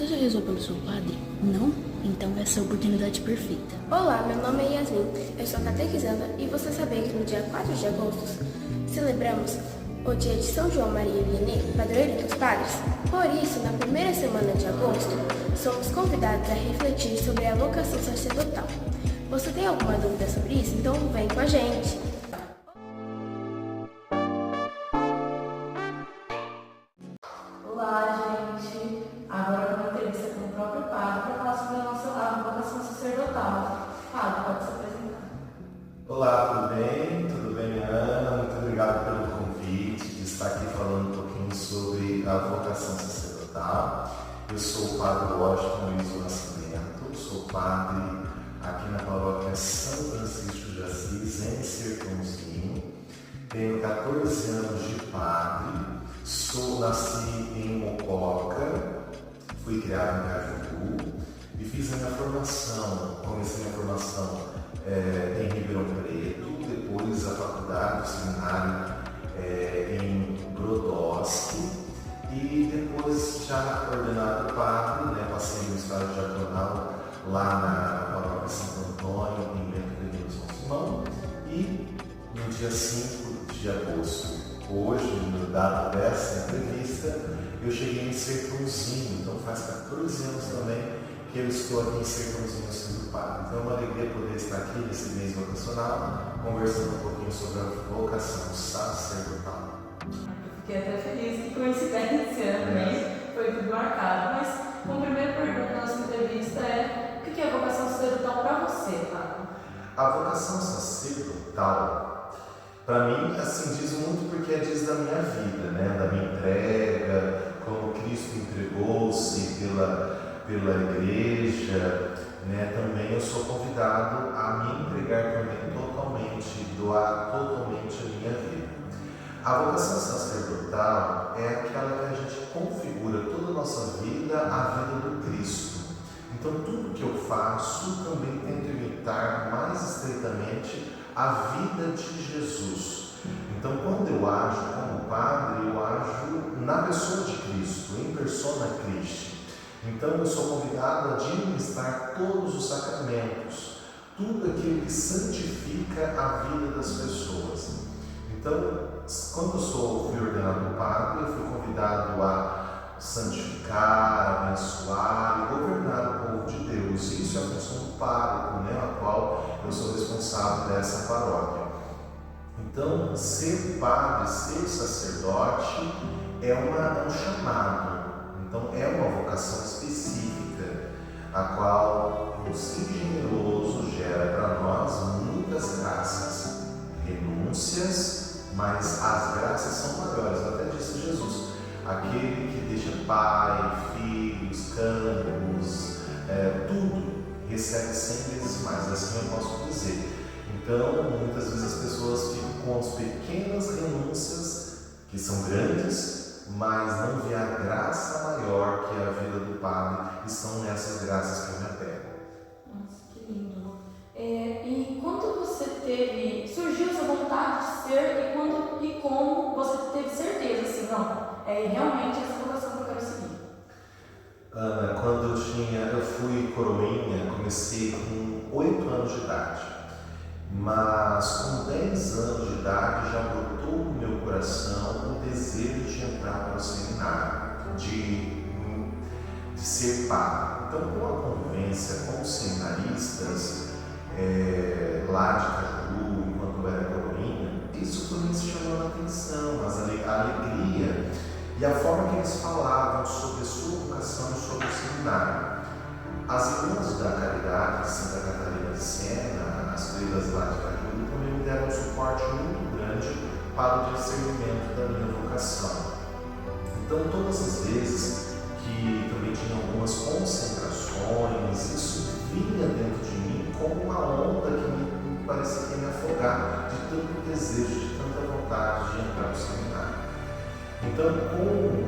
Você já rezou pelo seu padre? Não? Então essa é a oportunidade perfeita. Olá, meu nome é Yasmin, eu sou catequizanda e você sabia que no dia 4 de agosto celebramos o dia de São João Maria Vianney, padroeiro dos padres? Por isso, na primeira semana de agosto, somos convidados a refletir sobre a vocação sacerdotal. Você tem alguma dúvida sobre isso? Então vem com a gente! Olá, gente! Agora uma entrevista com o próprio padre para falar sobre a nossa vocação sacerdotal. Padre, pode se apresentar. Olá, tudo bem? Tudo bem, Ana? Muito obrigado pelo convite de estar aqui falando um pouquinho sobre a vocação sacerdotal. Eu sou o padre Washington Luiz do Nascimento, sou padre aqui na paróquia São Francisco de Assis, em Sertãozinho. Tenho 14 anos de padre. Nasci em Mococa, fui criado em Cajuru e fiz a minha formação, comecei a minha formação em Ribeirão Preto, depois a faculdade, o seminário em Brodowski e depois já ordenado padre, passei no estágio diaconal lá na paróquia Santo Antônio, em Bento Pereira São Simão e no dia 5 de agosto. Hoje, no data dessa entrevista, eu cheguei em Sertãozinho, então faz 14 anos também que eu estou aqui em Sertãozinho sendo padre. Então é uma alegria poder estar aqui nesse mês vocacional, conversando um pouquinho sobre a vocação sacerdotal. Fiquei até feliz, que coincidência também, foi tudo marcado. Mas a primeira pergunta da nossa entrevista é: o que é a vocação sacerdotal para você, padre? A vocação sacerdotal, para mim, assim, diz muito porque diz da minha vida, da minha entrega, como Cristo entregou-se pela igreja, também eu sou convidado a me entregar também totalmente, doar totalmente a minha vida. A vocação sacerdotal é aquela que a gente configura toda a nossa vida, a vida do Cristo. Então, tudo que eu faço também tento imitar mais estreitamente a vida de Jesus. Então, quando eu ajo como padre, eu ajo na pessoa de Cristo, em persona Christi. Então, eu sou convidado a administrar todos os sacramentos, tudo aquilo que santifica a vida das pessoas. Então, quando fui ordenado padre, eu fui convidado a santificar, abençoar e governar o povo de Deus. Isso é a função do pároco, a qual eu sou responsável dessa paróquia. Então, ser padre, ser sacerdote é um chamado. Então, é uma vocação específica, a qual o Sim generoso gera para nós muitas graças, renúncias, mas as graças são maiores, até disse Jesus. Aquele que deixa pai, filhos, campos, tudo, recebe 100 vezes mais, assim eu posso dizer. Então, muitas vezes as pessoas ficam com as pequenas renúncias, que são grandes, mas não vê a graça maior que é a vida do padre, e são nessas graças que eu me apego. Nossa, que lindo! E quando você surgiu essa vontade de ser e como você teve certeza, assim, não? É realmente essa vocação que eu quero seguir. Ana, quando eu fui coroinha, comecei com 8 anos de idade, mas com 10 anos de idade já brotou no meu coração o desejo de entrar para o seminário, de ser padre. Então, com a convivência com os seminaristas, lá de Cajuru, enquanto eu era coroinha, isso foi me chamando a atenção, mas a alegria e a forma que eles falavam sobre a sua vocação e sobre o seminário. As irmãs da Caridade de Santa Catarina de Sena, as freiras lá de Cajuru, também me deram um suporte muito grande para o discernimento da minha vocação. Então, todas as vezes que também tinha algumas concentrações, isso vinha dentro de mim como uma onda que me parecia que ia me afogar de tanto desejo, de tanta vontade de entrar no seminário. Então, com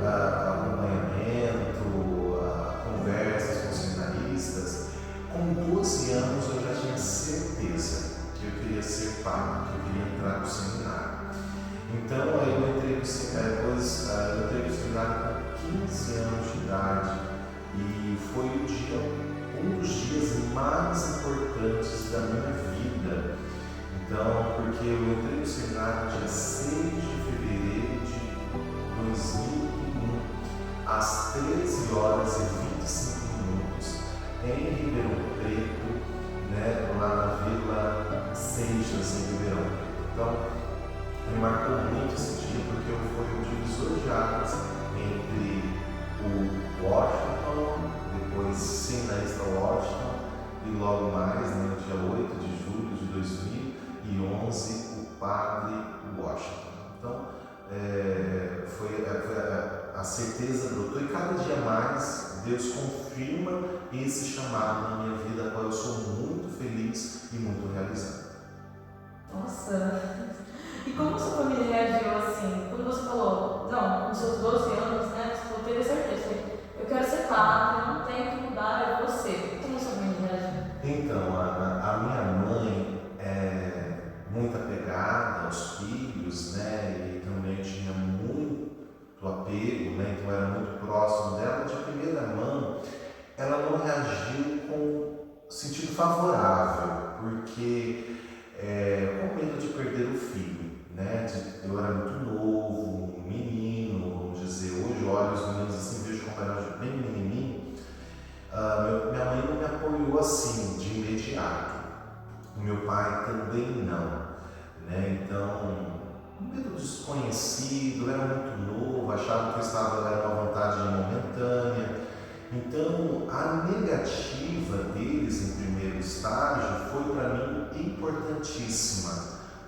acompanhamento, conversas com os seminaristas, com 12 anos eu já tinha certeza que eu queria ser padre, que eu queria entrar no seminário. Então, aí eu entrei no seminário com 15 anos de idade e foi um dos dias mais importantes da minha vida. Então, porque eu entrei no seminário dia 6 de fevereiro de 2001, às 13 horas e 25 minutos, em Ribeirão Preto, né, lá na Vila Seixas, em Ribeirão Preto. Então, me marcou muito esse dia, porque foi um divisor de águas entre o Washington, depois Seminarista Washington, e logo mais, no dia 8 de julho de 2011, o Padre Washington. Então, foi a certeza brotou, e cada dia mais Deus confirma esse chamado na minha vida, a qual eu sou muito feliz e muito realizado. Nossa! E como sua família reagiu assim? Quando você falou, não, com seus 12 anos, né? Você falou, teve certeza, eu quero ser padre, não tenho que mudar, é você. Como sua família reagiu? Então, a minha mãe é muito apegada aos filhos, né? E também tinha muito apego, né? Então era muito próximo dela. De primeira mão, ela não reagiu com sentido favorável, porque com medo de perder o filho, né? Eu era muito novo, um menino, vamos dizer. Hoje eu olho os meninos assim, vejo como era bem menininho. Minha mãe não me apoiou assim de imediato. O meu pai também não, né? Então, medo desconhecido, eu era muito novo, achava que era uma vontade momentânea. Então, a negativa deles em primeiro estágio foi para mim importantíssima,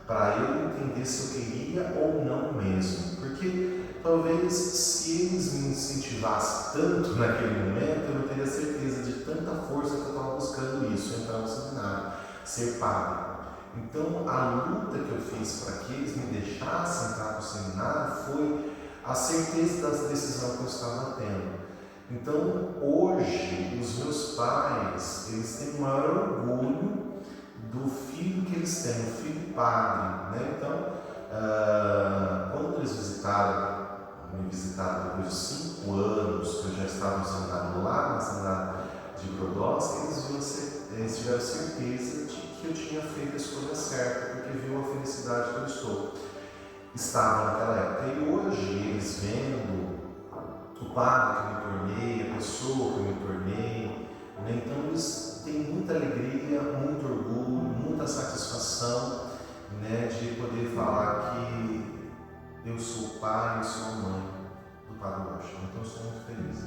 para eu entender se eu queria ou não mesmo, porque talvez se eles me incentivassem tanto naquele momento, eu não teria certeza de tanta força que eu estava buscando isso, entrar no seminário, ser padre. Então, a luta que eu fiz para que eles me deixassem entrar no seminário foi a certeza da decisão que eu estava tendo. Então, hoje, os meus pais, eles têm o maior orgulho do filho que eles têm, o filho padre, né? Então, quando eles me visitaram depois de 5 anos, que eu já estava no seminário lá, no seminário de Brodowski, eles tiveram certeza de que eu tinha feito a escolha certa, porque viu a felicidade que eu estava naquela época. E hoje, eles vendo o padre que me tornei, a pessoa que eu me tornei, né? Então eles têm muita alegria, muito orgulho, muita satisfação, né, de poder falar que eu sou o pai e sou a mãe do Padre Washington. Então eu sou muito feliz.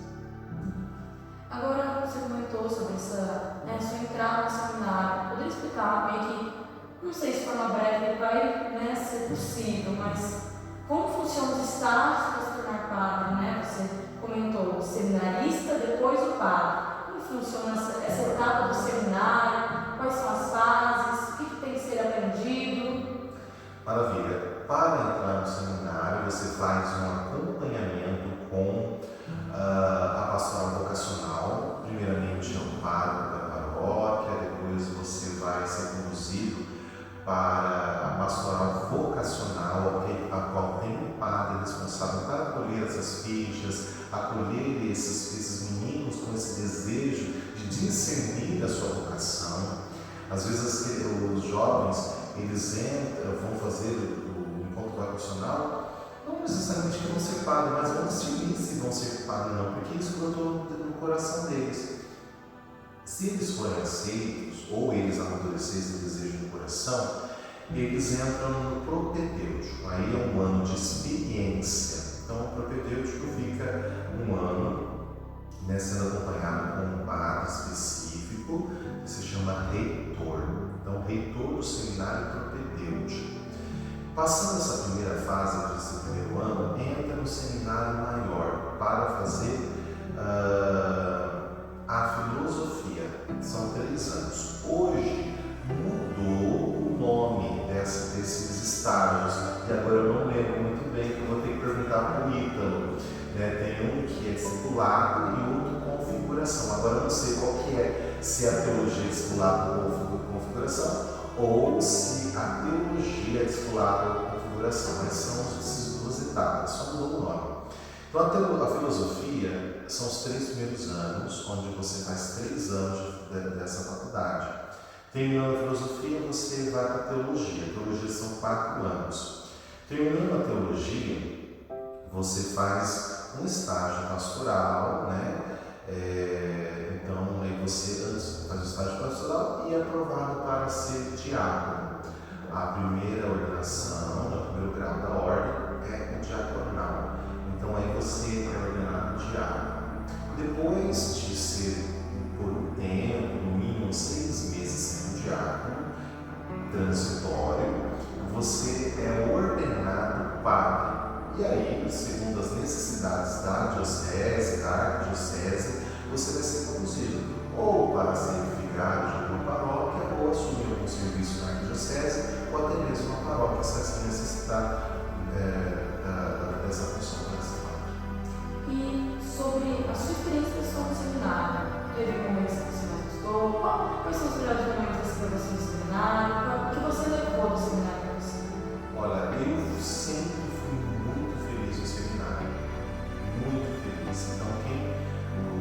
Agora você comentou sobre essa sua entrada no seminário. Poderia explicar meio que, não sei se de forma breve vai ser possível, mas como funcionam os estágios para se tornar padre, né? Você comentou o seminarista, depois o padre. Como funciona essa etapa do seminário? Quais são as fases? O que tem que ser aprendido? Maravilha. Para entrar no seminário, você faz um acompanhamento com a pastoral vocacional. Primeiramente é um padre da paróquia, depois você vai ser conduzido para a pastoral vocacional, a qual tem um padre responsável para acolher essas fichas, acolher esses meninos com esse desejo de discernir a sua vocação. Às vezes os jovens, eles vão fazer o encontro vocacional, não necessariamente que vão ser padre, mas vão decidir se vão ser padre ou não, porque isso brotou no coração deles. Se eles forem aceitos, ou eles amadurecerem esse desejo no coração, eles entram no propedêutico. Aí é um ano de experiência. Então o propedêutico fica um ano, né, sendo acompanhado com um padre específico, que se chama reitor. Então, reitor do seminário propedêutico. Passando essa primeira fase desse primeiro ano, entra no seminário maior para fazer a filosofia. São 3 anos. Hoje mudou o nome desses estágios, e agora eu não lembro muito bem, que eu vou ter que perguntar para o Ítalo. Tem um que é discipulado e outro configuração. Agora eu não sei qual que é, se a teologia é discipulado ou configuração, ou se a teologia é discipulado ou configuração, mas são essas 2 etapas, só mudou o nome. Então, a filosofia são os 3 primeiros anos, onde você faz 3 anos dessa faculdade. Terminando a filosofia, você vai para a teologia. A teologia são 4 anos. Terminando a teologia, você faz um estágio pastoral, né? Então, aí você antes faz o estágio pastoral e é aprovado para ser diácono. A primeira ordenação, o primeiro grau da ordem é o diaconal. Então, aí você é ordenado diácono. Depois de ser por um tempo, no mínimo 6 meses sendo diácono, transitório, você é ordenado padre. E aí, segundo as necessidades da diocese, da arquidiocese, você vai ser conduzido ou para ser vigário de uma paróquia, ou assumir algum serviço na arquidiocese, ou até mesmo uma paróquia, se assim necessitar dessa função principal. E sobre a sua experiência pessoal no seminário, teve momentos que você mais gostou? Quais são os melhores momentos para você no seminário? O que você levou do seminário para você? Olha, eu sempre fui muito feliz no seminário, muito feliz. Então,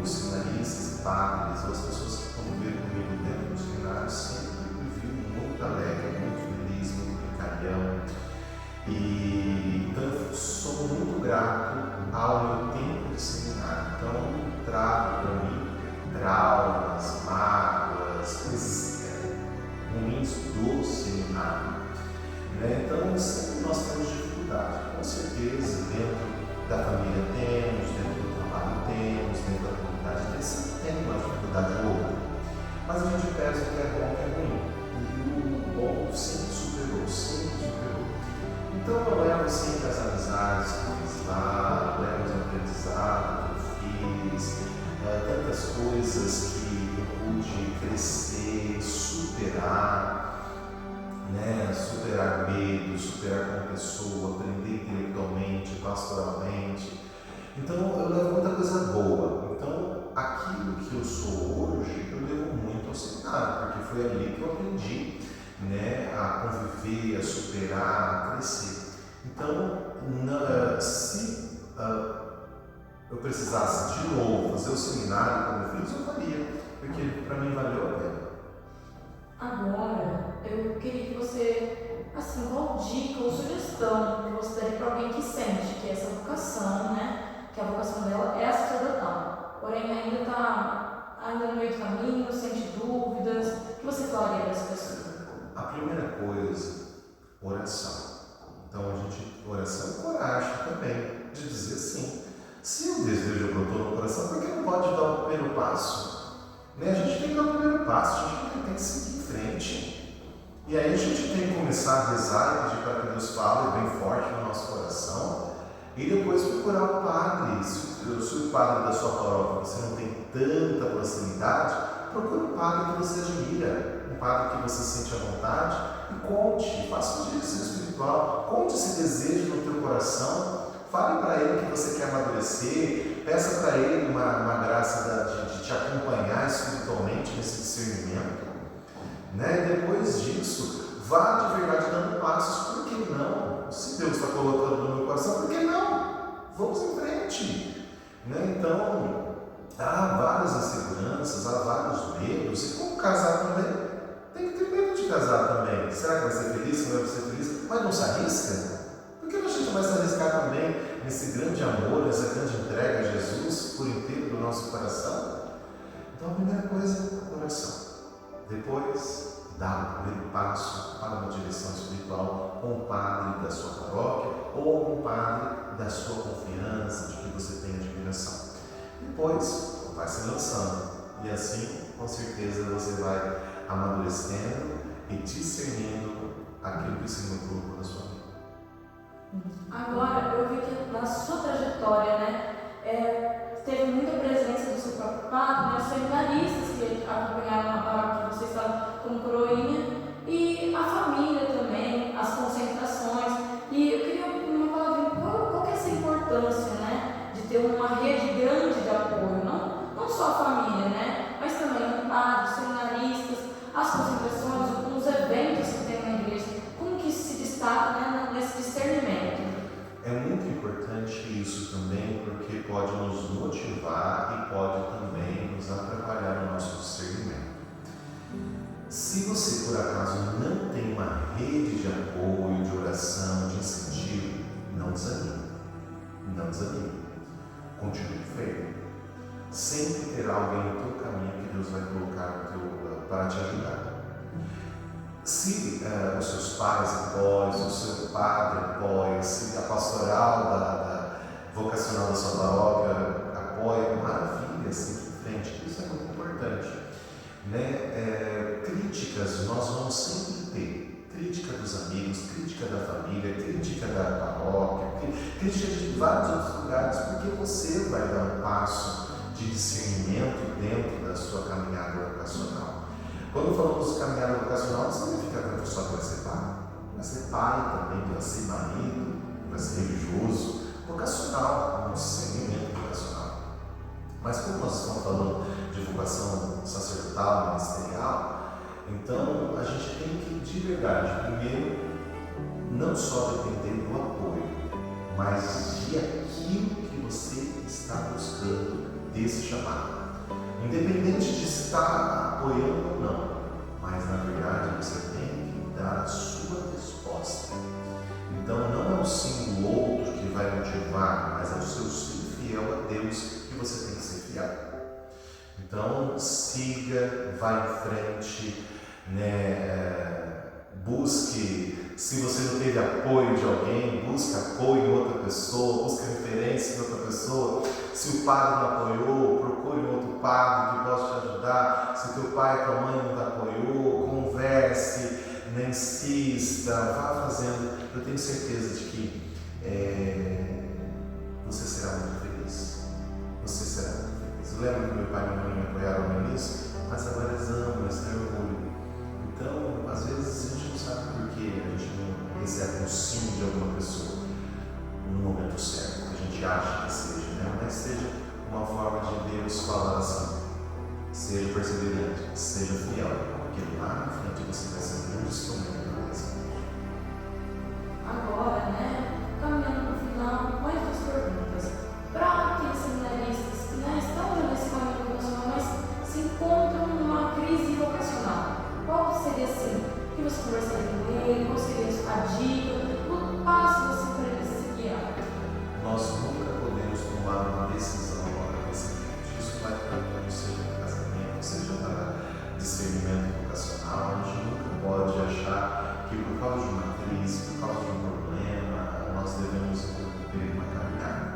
os seminaristas, padres, ou as pessoas que conviveram comigo dentro do seminário, sempre me viu muito alegre, muito feliz, muito brincalhão. E então eu sou muito grato ao meu tempo de seminário. Então, eu não trago para mim traumas, mágoas, coisas ruins do seminário. Então, sempre nós temos dificuldade, com certeza, dentro da família temos, dentro do trabalho temos, dentro da comunidade temos, sempre tem uma dificuldade ou outra. Mas a gente pesa o que é bom e o que é ruim. E o bom sempre superou, sempre superou. Então, eu levo sempre as amizades que eu fiz lá, levo os aprendizados que eu fiz, tantas coisas que eu pude crescer, superar. Superar medo, superar como pessoa, aprender intelectualmente, pastoralmente. Então eu levo muita coisa boa. Então aquilo que eu sou hoje, eu devo muito ao seminário, porque foi ali que eu aprendi, a conviver, a superar, a crescer. Então, se eu precisasse de novo fazer o seminário como eu fiz, eu faria, porque para mim valeu a pena. Agora, eu queria que você, assim, qual dica ou sugestão você daria para alguém que sente que essa vocação, que a vocação dela é a sacerdotal, porém ainda está no meio do caminho, sente dúvidas, o que você falaria para essa pessoa? A primeira coisa, oração. Então, oração é coragem também, de dizer sim. Se o desejo brotou no coração, por que não pode dar o primeiro passo? A gente tem que dar o primeiro passo, a gente tem que seguir em frente. E aí a gente tem que começar a rezar e pedir para que Deus fale bem forte no nosso coração. E depois procurar o padre. Se o padre da sua paróquia você não tem tanta proximidade, procure um padre que você admira, um padre que você sente à vontade e conte, faça uma direção espiritual, conte esse desejo no teu coração, fale para ele que você quer amadurecer, peça para ele uma graça de te acompanhar espiritualmente nesse discernimento. E depois disso, vá de verdade dando passos, por que não? Se Deus está colocando no meu coração, por que não? Vamos em frente. Então, há várias inseguranças, há vários medos, e como casar também, tem que ter medo de casar também. Será que vai ser feliz? Se não vai ser feliz? Mas não se arrisca? Por que a gente vai se arriscar também nesse grande amor, nessa grande entrega a Jesus por inteiro do nosso coração? Então, a primeira coisa é oração. Depois, dá o primeiro passo para uma direção espiritual com o padre da sua paróquia ou com o padre da sua confiança, de que você tem admiração. Depois, vai se lançando e assim, com certeza, você vai amadurecendo e discernindo aquilo que o Senhor colocou na sua vida. Agora, eu vi que na sua trajetória, teve muita presença do seu próprio padre, os seminaristas que acompanharam a paróquia que você estava como coroinha, e a família também, as concentrações. E eu queria uma palavrinha, qual que é essa importância, de ter uma rede grande de apoio, não só a família, mas também padres, seminaristas, as concentrações, os eventos que tem na igreja, como que se destaca nesse discernimento? É muito importante importante isso também, porque pode nos motivar e pode também nos atrapalhar no nosso discernimento. Se você, por acaso, não tem uma rede de apoio, de oração, de incentivo, não desanime. Não desanime. Continue firme. Sempre terá alguém no teu caminho que Deus vai colocar para te ajudar. Se os seus pais apoiam, se o seu padre apoia, se a pastoral da vocacional da sua paróquia apoia, maravilha, sempre em frente. Isso é muito importante. Críticas nós vamos sempre ter. Crítica dos amigos, crítica da família, crítica da paróquia, crítica de vários outros lugares, porque você vai dar um passo de discernimento dentro da sua caminhada vocacional. Quando falamos de caminhada vocacional, você não fica tanto só que vai ser pai também, vai ser marido, vai ser religioso, vocacional, um discernimento vocacional. Mas como nós estamos falando de vocação sacerdotal, ministerial, então a gente tem que, de verdade, primeiro, não só depender do apoio, mas de aquilo que você está buscando desse chamado. Independente de estar apoiando ou não, mas na verdade você tem que dar a sua resposta. Então não é o sim do outro que vai motivar, mas é o seu sim fiel a Deus que você tem que ser fiel. Então siga, vá em frente, busque, se você não teve apoio de alguém, busque apoio em outra pessoa, busque referência em outra pessoa. Se o padre não apoiou, procure um outro padre que possa te ajudar. Se teu pai e tua mãe não te apoiou, converse, insista, vá fazendo. Eu tenho certeza de que você será muito feliz. Você será muito feliz. Eu lembro que meu pai e minha mãe me apoiaram no início, mas agora eles amam, eles têm orgulho. Então, às vezes a gente não sabe por que a gente não recebe um sim de alguma pessoa no momento certo, que a gente acha que seja, mas seja uma forma de Deus falar assim: seja perseverante, seja fiel, porque lá na frente você vai ser um instrumento da bênção. Agora, caminhando no final, mais duas perguntas. Para aqueles seminaristas que estão já nesse caminho vocacional, mas se encontram numa crise vocacional, qual seria assim? O que você conversaria com ele? Qual seria a dica? O passo assim para ele se guiar? Nós nunca podemos tomar uma decisão agora nesse momento. Isso vai para seja para casamento, seja para discernimento vocacional. A gente nunca pode achar que por causa de uma crise, por causa de um problema, nós devemos interromper uma caminhada.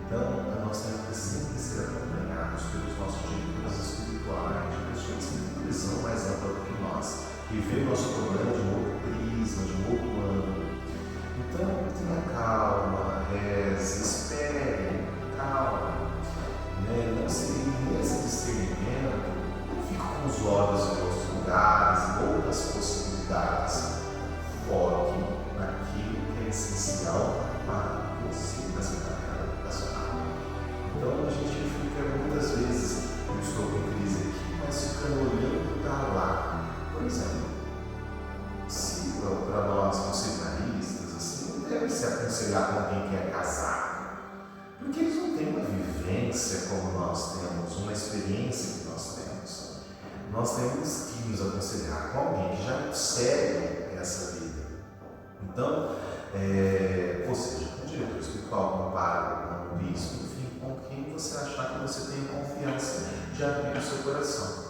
Então, nós temos que sempre ser acompanhados pelos nossos diretores espirituais, de pessoas que têm uma visão mais ampla do que nós, e ver o nosso problema de um outro prisma, de um outro ângulo. Então, tenha calma, reze, espere, calma. Não se nesse discernimento, não fique com os olhos em outros lugares, em outras possibilidades. Foque naquilo que é essencial para você, na sua carreira vocacional. Então, a gente fica muitas vezes, eu estou com crise aqui, mas ficando olhando para lá. Por exemplo, se para nós, como seminaristas, assim, não deve se aconselhar com quem quer casar, porque eles não têm uma vivência como nós temos, uma experiência que nós temos. Nós temos que nos aconselhar com alguém que já segue essa vida. Então, ou seja, um diretor espiritual, com um padre, com um bispo, enfim, com quem você achar que você tem confiança de abrir o seu coração.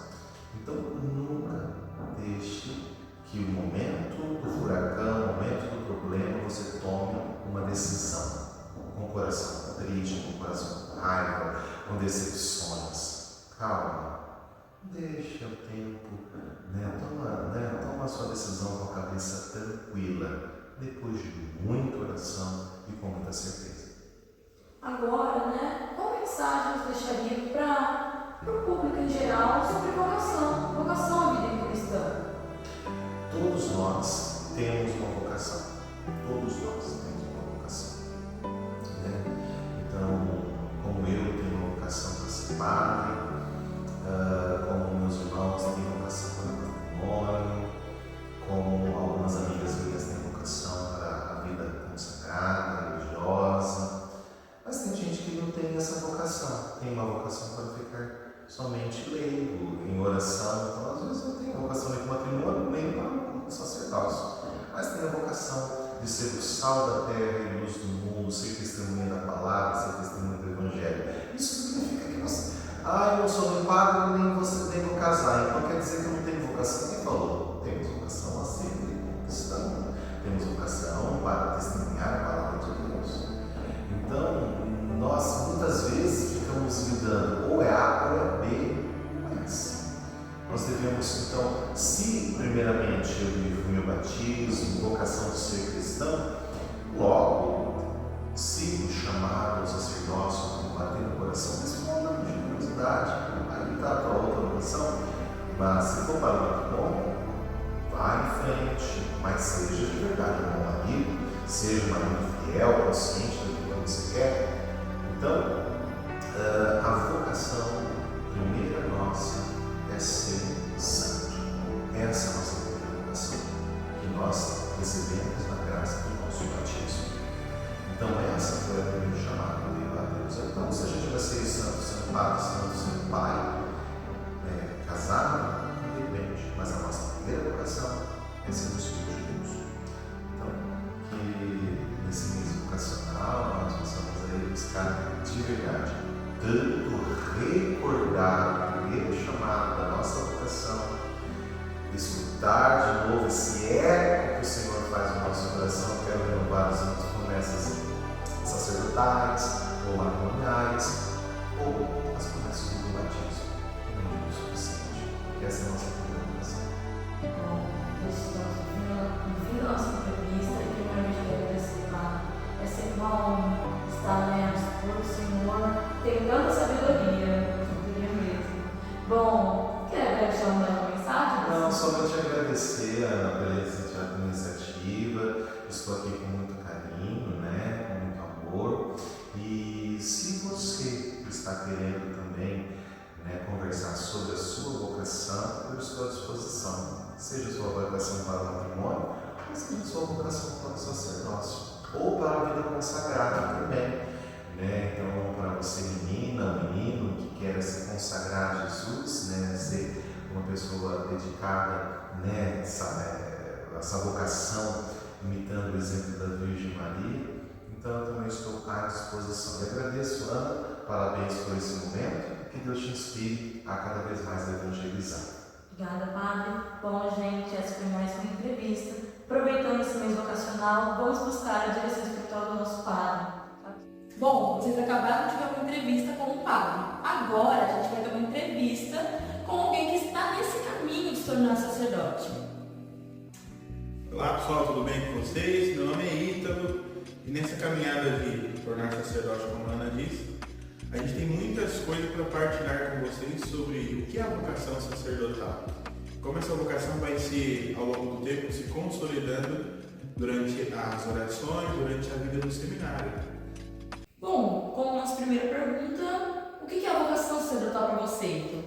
Então, nunca deixe que o momento do furacão, o momento do problema, você tome uma decisão com o coração triste, com o coração com raiva, com decepções. Calma, deixa o tempo, toma a sua decisão com a cabeça tranquila, depois de muita oração e com muita certeza. Agora, qual mensagem você deixaria para o público em geral sobre vocação à vida cristã? Todos nós temos uma vocação. Todos nós temos uma vocação. Então, como eu tenho uma vocação para ser padre, como meus irmãos têm vocação para o matrimônio, como algumas amigas minhas têm vocação para a vida consagrada, religiosa, ficar somente leigo em oração. Então, às vezes não tem a vocação nem para o matrimônio, nem para o sacerdócio, mas tem a vocação de ser o sal da terra e luz do mundo, ser testemunha da palavra, ser testemunha do Evangelho. Isso significa que você, eu não sou nem padre, nem você nem vou casar, então quer dizer que eu não tenho vocação. Quem falou? Temos vocação a ser cristão, temos vocação para testemunhar a palavra de Deus. Então, nós muitas vezes ficamos lidando ou é A ou é B, não é assim. Nós devemos, então, se primeiramente eu vivo o meu batismo, vocação de ser cristão, logo, se o chamado ao sacerdócio bater no coração, mas com uma generosidade, aí está a tua outra vocação, mas se for para o matrimônio, vá em frente, mas seja de verdade um bom marido, seja um marido fiel, consciente daquilo que você quer. Então, a vocação primeira nossa é ser santo. Essa é a nossa primeira vocação, que nós recebemos na graça do nosso batismo. Então, essa foi a primeira chamada que veio a Deus. Então, se a gente vai ser santo, sendo padre, sendo pai, casado, independe, mas a nossa primeira vocação é ser os filhos de Deus. Então, que nesse mês vocacional nós possamos aí buscar de verdade tanto recordar o primeiro chamado da nossa vocação, escutar de novo esse eco que o Senhor faz no nosso coração. Quero renovar as nossas promessas sacerdotais ou matrimoniais ou as promessas do batismo. Não é o suficiente, porque essa é a nossa primeira vocação. Bom, estamos no fim da nossa entrevista e primeiramente quero agradecer, Padre. É sempre bom estar por o Senhor, tem tanta sabedoria mesmo. Bom, quer deixar uma mensagem? Não, somente agradecer pela iniciativa. Estou aqui com muito carinho, né, com muito amor. E se você está querendo também, né, conversar sobre a sua vocação, eu estou à disposição. Seja a sua vocação para o matrimônio, ou seja a sua vocação para o sacerdócio, ou para a vida consagrada também. Né? Então, para você, menina, menino que quer se consagrar a Jesus, né, ser uma pessoa dedicada, né, essa vocação, imitando o exemplo da Virgem Maria, então eu também estou à disposição. E agradeço, Ana, parabéns por esse momento, que Deus te inspire a cada vez mais evangelizar. Obrigada, Padre. Bom, gente, essa foi mais uma entrevista. Aproveitando esse mês vocacional, vamos buscar a direção espiritual do nosso Padre. Bom, vocês acabaram de ver uma entrevista com o padre. Agora a gente vai ter uma entrevista com alguém que está nesse caminho de se tornar sacerdote. Olá pessoal, tudo bem com vocês? Meu nome é Ítalo e nessa caminhada de tornar sacerdote, como a Ana disse, a gente tem muitas coisas para partilhar com vocês sobre o que é a vocação sacerdotal. Como essa vocação vai se, ao longo do tempo, se consolidando durante as orações, durante a vida do seminário. Bom, como nossa primeira pergunta, o que é a vocação sacerdotal para você, Ítalo?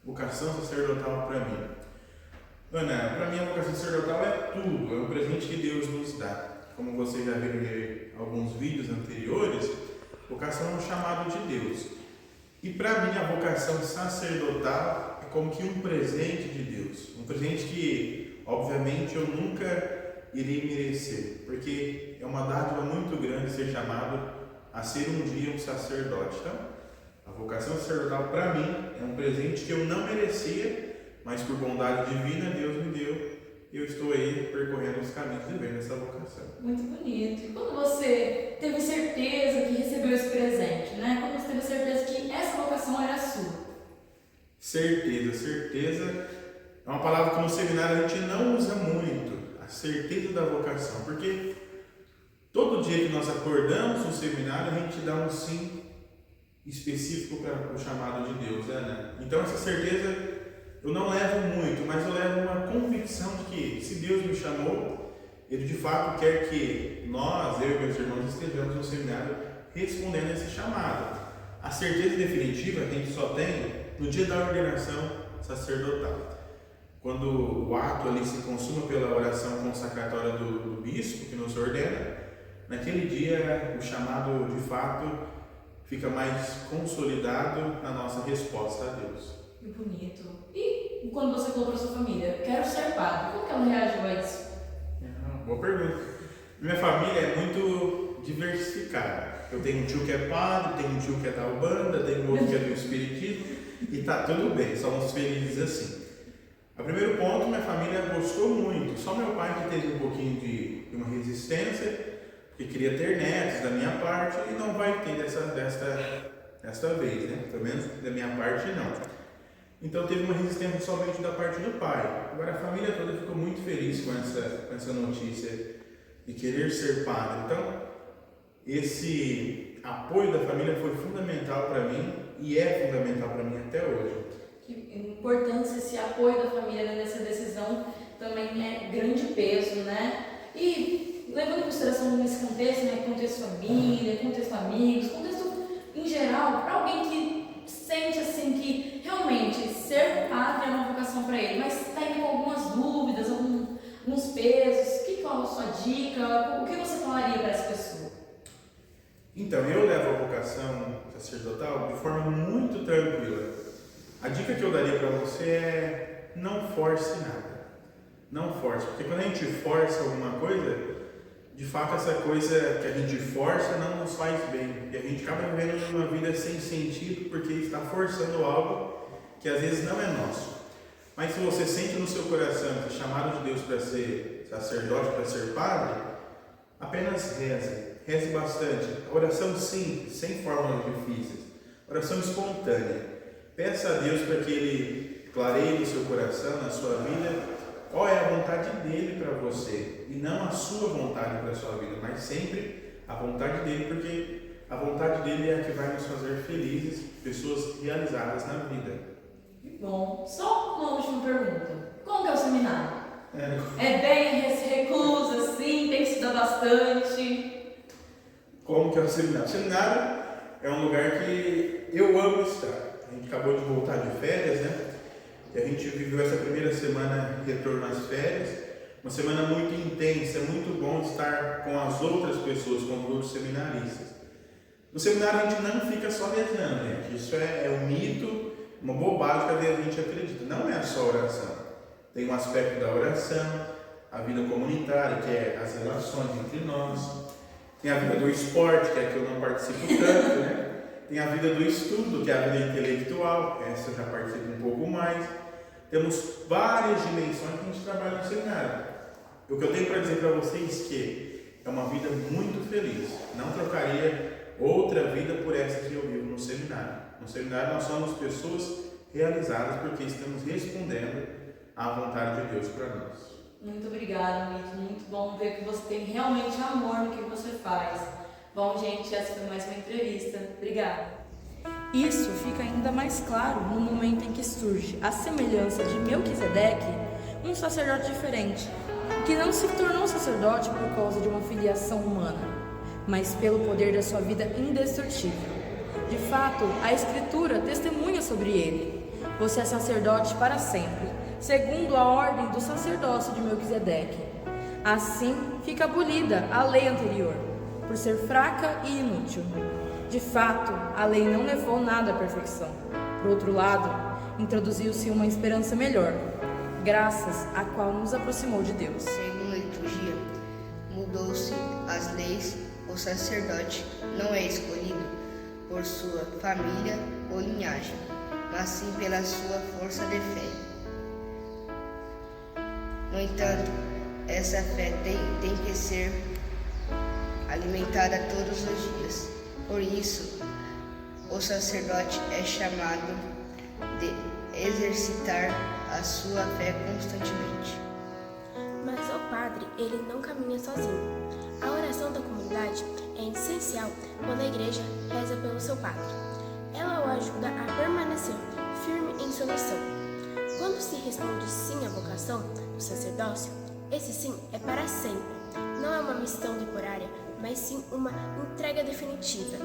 Vocação sacerdotal para mim. Ana, para mim a vocação sacerdotal é tudo, é um presente que Deus nos dá. Como vocês já viram em alguns vídeos anteriores, vocação é um chamado de Deus. E para mim a vocação sacerdotal é como que um presente de Deus. Um presente que, obviamente, eu nunca irei merecer, porque é uma dádiva muito grande ser chamado a ser um dia um sacerdote. Então, a vocação sacerdotal para mim é um presente que eu não merecia, mas por bondade divina Deus me deu e eu estou aí percorrendo os caminhos de ver essa vocação. Muito bonito. E quando você teve certeza que recebeu esse presente, né? Quando você teve certeza que essa vocação era sua? Certeza é uma palavra que no seminário a gente não usa muito, a certeza da vocação, porque todo dia que nós acordamos no seminário, a gente dá um sim específico para o chamado de Deus, né? Então essa certeza eu não levo muito, mas eu levo uma convicção de que se Deus me chamou, Ele de fato quer que nós, eu e meus irmãos, estejamos no seminário respondendo a esse chamado. A certeza definitiva a gente só tem no dia da ordenação sacerdotal. Quando o ato ali se consuma pela oração consacratória do bispo que nos ordena, naquele dia o chamado de fato fica mais consolidado na nossa resposta a Deus. Que bonito. E quando você falou para sua família, quero ser padre, como que ela reagiu a isso? Boa pergunta. Minha família é muito diversificada. Eu tenho um tio que é padre, tenho um tio que é da Umbanda, tenho outro que é do Espiritismo, e tá tudo bem, somos felizes assim. A primeiro ponto, minha família gostou muito. Só meu pai que teve um pouquinho de uma resistência, porque queria ter netos da minha parte, e não vai ter desta vez, né? Pelo menos da minha parte não. Então teve uma resistência somente da parte do pai. Agora a família toda ficou muito feliz com essa notícia de querer ser padre. Então esse apoio da família foi fundamental para mim e é fundamental para mim até hoje. Que importância esse apoio da família nessa decisão também é grande peso, né? E levando em consideração nesse contexto, né? Contexto família, contexto amigos, contexto em geral, para alguém que sente assim que realmente ser padre é uma vocação para ele, mas está indo com algumas dúvidas, alguns pesos, qual a sua dica? O que você falaria para essa pessoa? Então, eu levo a vocação sacerdotal de forma muito tranquila. A dica que eu daria para você é não force nada. Não force, porque quando a gente força alguma coisa, de fato essa coisa que a gente força não nos faz bem. E a gente acaba vivendo uma vida sem sentido porque está forçando algo que às vezes não é nosso. Mas se você sente no seu coração que é chamado de Deus para ser sacerdote, para ser padre, apenas reze. Reze bastante. Oração simples, sem fórmulas difíceis. Oração espontânea. Peça a Deus para que Ele clareie no seu coração, na sua vida, qual é a vontade dEle para você. E não a sua vontade para a sua vida, mas sempre a vontade dEle, porque a vontade dEle é a que vai nos fazer felizes, pessoas realizadas na vida. Bom, só uma última pergunta. Como que é o seminário? É bem recluso, assim, tem que estudar bastante? Como que é o seminário? O seminário é um lugar que eu amo estar. A gente acabou de voltar de férias, né? E a gente viveu essa primeira semana de retorno às férias. Uma semana muito intensa, muito bom estar com as outras pessoas, com os outros seminaristas. No seminário a gente não fica só rezando, gente. Isso é um mito, uma bobagem que a gente acredita. Não é só oração. Tem um aspecto da oração, a vida comunitária, que é as relações entre nós. Tem a vida do esporte, que é a que eu não participo tanto, né? Tem a vida do estudo, que é a vida intelectual, essa eu já participo um pouco mais. Temos várias dimensões que a gente trabalha no seminário. O que eu tenho para dizer para vocês que é uma vida muito feliz. Não trocaria outra vida por essa que eu vivo no seminário. No seminário nós somos pessoas realizadas porque estamos respondendo à vontade de Deus para nós. Muito obrigada, Mito. Muito bom ver que você tem realmente amor no que você faz. Bom, gente, essa foi mais uma entrevista. Obrigada. Isso fica ainda mais claro no momento em que surge a semelhança de Melquisedeque, um sacerdote diferente, que não se tornou sacerdote por causa de uma filiação humana, mas pelo poder da sua vida indestrutível. De fato, a Escritura testemunha sobre ele. Você é sacerdote para sempre, segundo a ordem do sacerdócio de Melquisedeque. Assim, fica abolida a lei anterior, por ser fraca e inútil. De fato, a lei não levou nada à perfeição. Por outro lado, introduziu-se uma esperança melhor, graças à qual nos aproximou de Deus. Segundo a liturgia, mudou-se as leis, o sacerdote não é escolhido por sua família ou linhagem, mas sim pela sua força de fé. No entanto, essa fé tem que ser alimentada todos os dias. Por isso, o sacerdote é chamado de exercitar a sua fé constantemente. Mas o padre, ele não caminha sozinho. A oração da comunidade é essencial quando a igreja reza pelo seu padre. Ela o ajuda a permanecer firme em sua missão. Quando se responde sim à vocação do sacerdócio, esse sim é para sempre. Não é uma missão temporária, mas sim uma entrega definitiva.